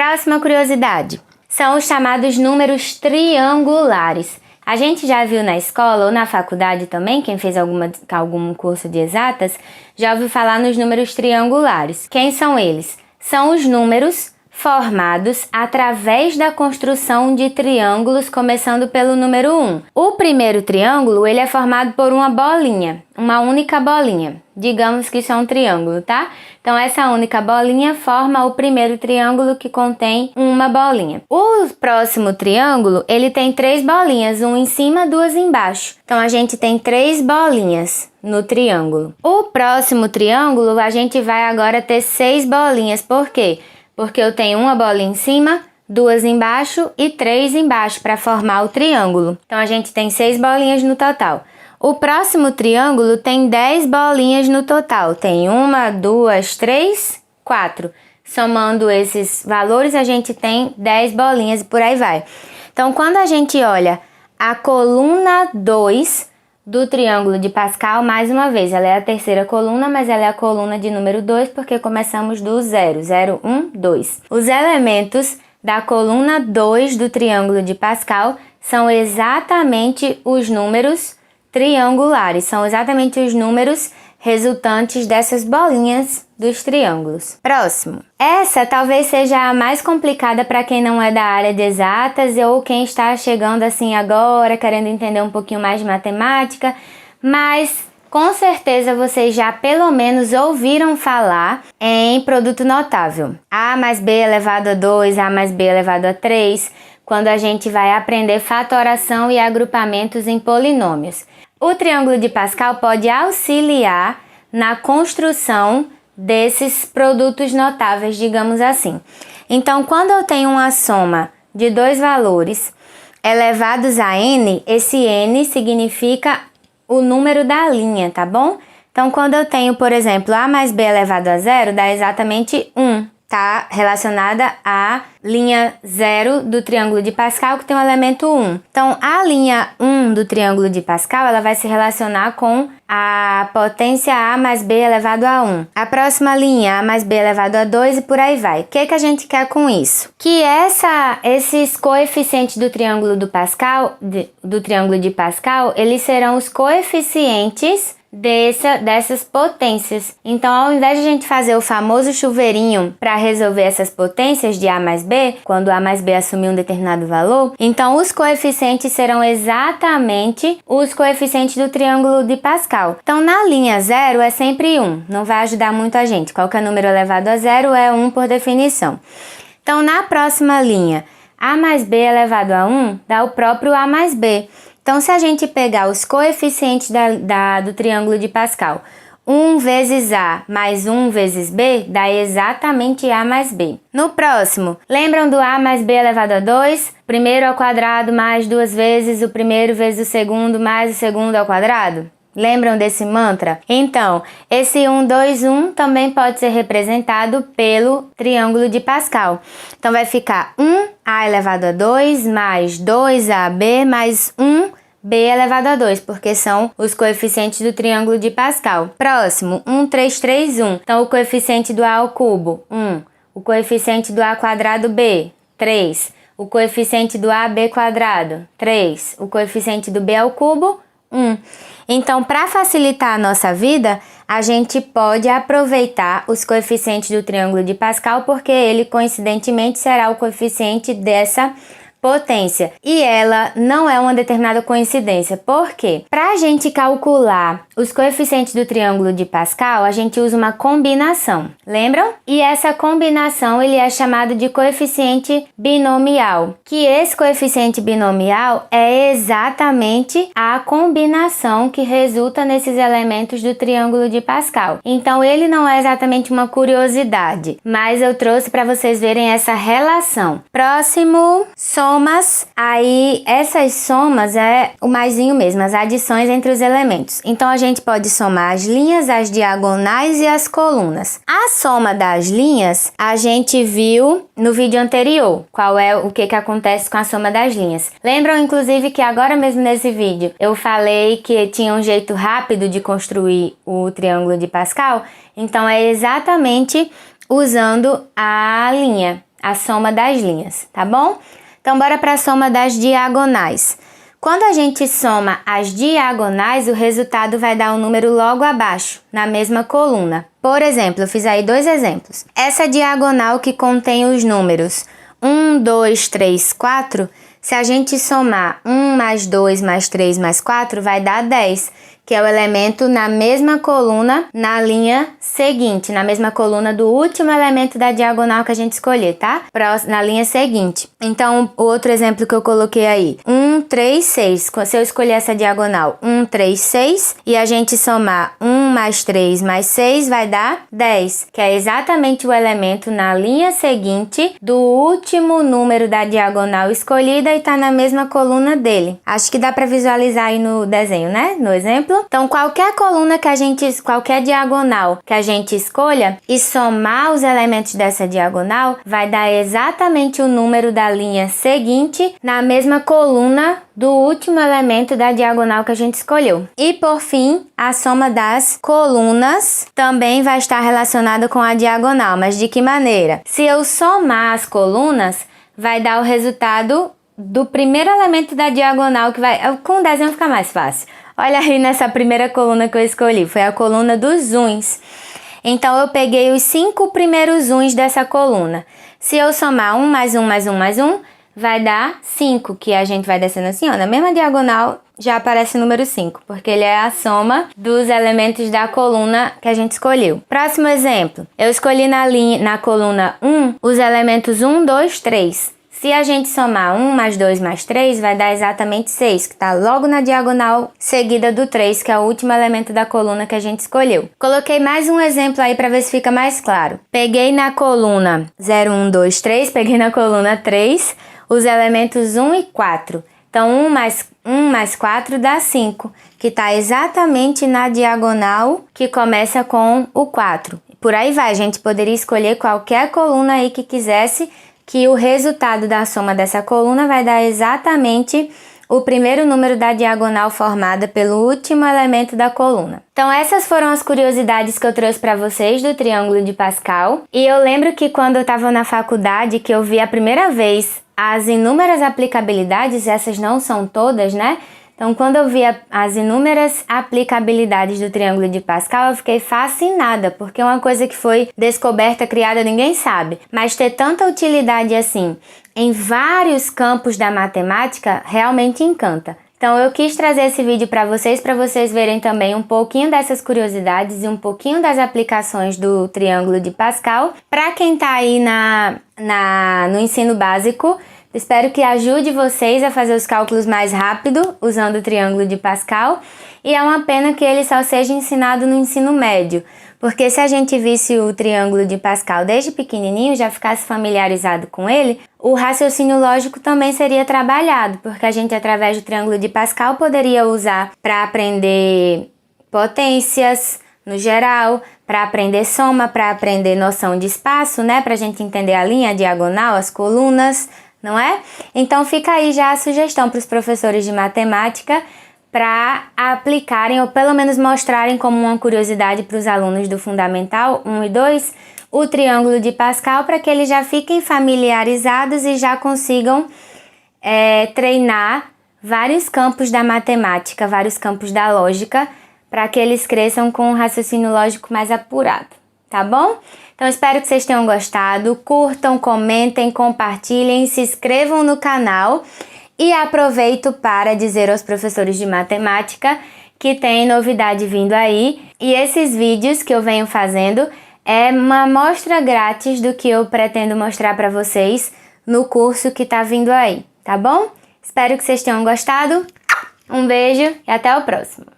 Próxima curiosidade, são os chamados números triangulares. A gente já viu na escola ou na faculdade também, quem fez algum curso de exatas, já ouviu falar nos números triangulares. Quem são eles? São os números formados através da construção de triângulos, começando pelo número 1. O primeiro triângulo, ele é formado por uma bolinha, uma única bolinha. Digamos que isso é um triângulo, tá? Então, essa única bolinha forma o primeiro triângulo, que contém uma bolinha. O próximo triângulo, ele tem 3 bolinhas, um em cima, 2 embaixo. Então, a gente tem 3 bolinhas no triângulo. O próximo triângulo, a gente vai agora ter 6 bolinhas. Por quê? Porque eu tenho uma bolinha em cima, 2 embaixo e 3 embaixo para formar o triângulo. Então, a gente tem 6 bolinhas no total. O próximo triângulo tem 10 bolinhas no total. Tem 1, 2, 3, 4. Somando esses valores, a gente tem 10 bolinhas e por aí vai. Então, quando a gente olha a coluna 2 do triângulo de Pascal, mais uma vez, ela é a terceira coluna, mas ela é a coluna de número 2, porque começamos do 0, 0, 1, 2. Os elementos da coluna 2 do triângulo de Pascal são exatamente os números triangulares, são exatamente os números resultantes dessas bolinhas dos triângulos. Próximo. Essa talvez seja a mais complicada para quem não é da área de exatas ou quem está chegando assim agora, querendo entender um pouquinho mais de matemática, mas com certeza vocês já pelo menos ouviram falar em produto notável. A mais B elevado a 2, A mais B elevado a 3, quando a gente vai aprender fatoração e agrupamentos em polinômios. O triângulo de Pascal pode auxiliar na construção desses produtos notáveis, digamos assim. Então, quando eu tenho uma soma de 2 valores elevados a n, esse n significa o número da linha, tá bom? Então, quando eu tenho, por exemplo, A mais B elevado a 0, dá exatamente 1. Tá relacionada à linha 0 do triângulo de Pascal, que tem o elemento 1. Então, a linha 1 do triângulo de Pascal, ela vai se relacionar com a potência A mais B elevado a 1. A próxima linha, A mais B elevado a 2 e por aí vai. O que a gente quer com isso? Que esses coeficientes do triângulo do Pascal, do triângulo de Pascal, eles serão os coeficientes dessas potências. Então, ao invés de a gente fazer o famoso chuveirinho para resolver essas potências de A mais B, quando A mais B assumir um determinado valor, então os coeficientes serão exatamente os coeficientes do triângulo de Pascal. Então, na linha 0 é sempre 1, não vai ajudar muito a gente. Qualquer número elevado a 0 é 1 por definição. Então, na próxima linha, A mais B elevado a 1 dá o próprio A mais B. Então, se a gente pegar os coeficientes do triângulo de Pascal, 1 vezes A mais 1 vezes B, dá exatamente A mais B. No próximo, lembram do A mais B elevado a 2? Primeiro ao quadrado mais 2 vezes o primeiro vezes o segundo mais o segundo ao quadrado? Lembram desse mantra? Então, esse 1, 2, 1 também pode ser representado pelo triângulo de Pascal. Então, vai ficar 1A elevado a 2 mais 2AB mais 1B elevado a 2, porque são os coeficientes do triângulo de Pascal. Próximo, 1, 3, 3, 1. Então, o coeficiente do A ao cubo, 1. O coeficiente do A quadrado, B, 3. O coeficiente do AB quadrado, 3. O coeficiente do B ao cubo, 1. Então, para facilitar a nossa vida, a gente pode aproveitar os coeficientes do triângulo de Pascal, porque ele, coincidentemente, será o coeficiente dessa potência. E ela não é uma determinada coincidência. Por quê? Para a gente calcular os coeficientes do triângulo de Pascal, a gente usa uma combinação. Lembram? E essa combinação ele é chamado de coeficiente binomial. Que esse coeficiente binomial é exatamente a combinação que resulta nesses elementos do triângulo de Pascal. Então ele não é exatamente uma curiosidade, mas eu trouxe para vocês verem essa relação. Próximo, somas. Aí essas somas é o maisinho mesmo, as adições entre os elementos. Então a gente pode somar as linhas, as diagonais e as colunas. A soma das linhas a gente viu no vídeo anterior, qual é o que acontece com a soma das linhas. Lembram inclusive que agora mesmo nesse vídeo eu falei que tinha um jeito rápido de construir o triângulo de Pascal? Então é exatamente usando a linha. a soma das linhas, tá bom? Então, bora para a soma das diagonais. Quando a gente soma as diagonais, o resultado vai dar um número logo abaixo, na mesma coluna. Por exemplo, eu fiz aí 2 exemplos. Essa diagonal que contém os números 1, 2, 3, 4, se a gente somar 1 mais 2 mais 3 mais 4, vai dar 10, que é o elemento na mesma coluna na linha seguinte, na mesma coluna do último elemento da diagonal que a gente escolher, tá? Na linha seguinte. Então, o outro exemplo que eu coloquei aí, 1, 3, 6. Se eu escolher essa diagonal 1, 3, 6 e a gente somar 1 mais 3 mais 6, vai dar 10, que é exatamente o elemento na linha seguinte do último número da diagonal escolhida e tá na mesma coluna dele. Acho que dá para visualizar aí no desenho, né? No exemplo. Então, qualquer diagonal que a gente escolha e somar os elementos dessa diagonal, vai dar exatamente o número da linha seguinte na mesma coluna do último elemento da diagonal que a gente escolheu. E, por fim, a soma das colunas também vai estar relacionada com a diagonal, mas de que maneira? Se eu somar as colunas, vai dar o resultado do primeiro elemento da diagonal, que vai... Com o desenho fica mais fácil. Olha aí nessa primeira coluna que eu escolhi, foi a coluna dos uns. Então, eu peguei os 5 primeiros uns dessa coluna. Se eu somar 1 mais 1 mais 1 mais 1, vai dar 5, que a gente vai descendo assim, ó, na mesma diagonal já aparece o número 5, porque ele é a soma dos elementos da coluna que a gente escolheu. Próximo exemplo, eu escolhi na coluna 1 os elementos 1, 2, 3. Se a gente somar 1 mais 2 mais 3, vai dar exatamente 6, que está logo na diagonal seguida do 3, que é o último elemento da coluna que a gente escolheu. Coloquei mais um exemplo aí para ver se fica mais claro. Peguei na coluna 0, 1, 2, 3, peguei na coluna 3 os elementos 1 e 4. Então, 1 mais 4 dá 5, que está exatamente na diagonal que começa com o 4. Por aí vai, a gente poderia escolher qualquer coluna aí que quisesse, que o resultado da soma dessa coluna vai dar exatamente o primeiro número da diagonal formada pelo último elemento da coluna. Então, essas foram as curiosidades que eu trouxe para vocês do Triângulo de Pascal. E eu lembro que quando eu estava na faculdade, que eu vi a primeira vez as inúmeras aplicabilidades, essas não são todas, né? Então, quando eu vi as inúmeras aplicabilidades do Triângulo de Pascal, eu fiquei fascinada, porque é uma coisa que foi descoberta, criada, ninguém sabe. Mas ter tanta utilidade assim em vários campos da matemática realmente encanta. Então, eu quis trazer esse vídeo para vocês verem também um pouquinho dessas curiosidades e um pouquinho das aplicações do Triângulo de Pascal. Para quem está aí no ensino básico, espero que ajude vocês a fazer os cálculos mais rápido usando o Triângulo de Pascal, e é uma pena que ele só seja ensinado no ensino médio, porque se a gente visse o Triângulo de Pascal desde pequenininho, já ficasse familiarizado com ele, o raciocínio lógico também seria trabalhado, porque a gente, através do Triângulo de Pascal, poderia usar para aprender potências no geral, para aprender soma, para aprender noção de espaço, né, para a gente entender a linha, a diagonal, as colunas, não é? Então fica aí já a sugestão para os professores de matemática para aplicarem ou pelo menos mostrarem como uma curiosidade para os alunos do Fundamental 1 e 2 o Triângulo de Pascal, para que eles já fiquem familiarizados e já consigam treinar vários campos da matemática, vários campos da lógica, para que eles cresçam com um raciocínio lógico mais apurado, tá bom? Então, espero que vocês tenham gostado. Curtam, comentem, compartilhem, se inscrevam no canal e aproveito para dizer aos professores de matemática que tem novidade vindo aí. E esses vídeos que eu venho fazendo é uma amostra grátis do que eu pretendo mostrar para vocês no curso que tá vindo aí, tá bom? Espero que vocês tenham gostado. Um beijo e até o próximo.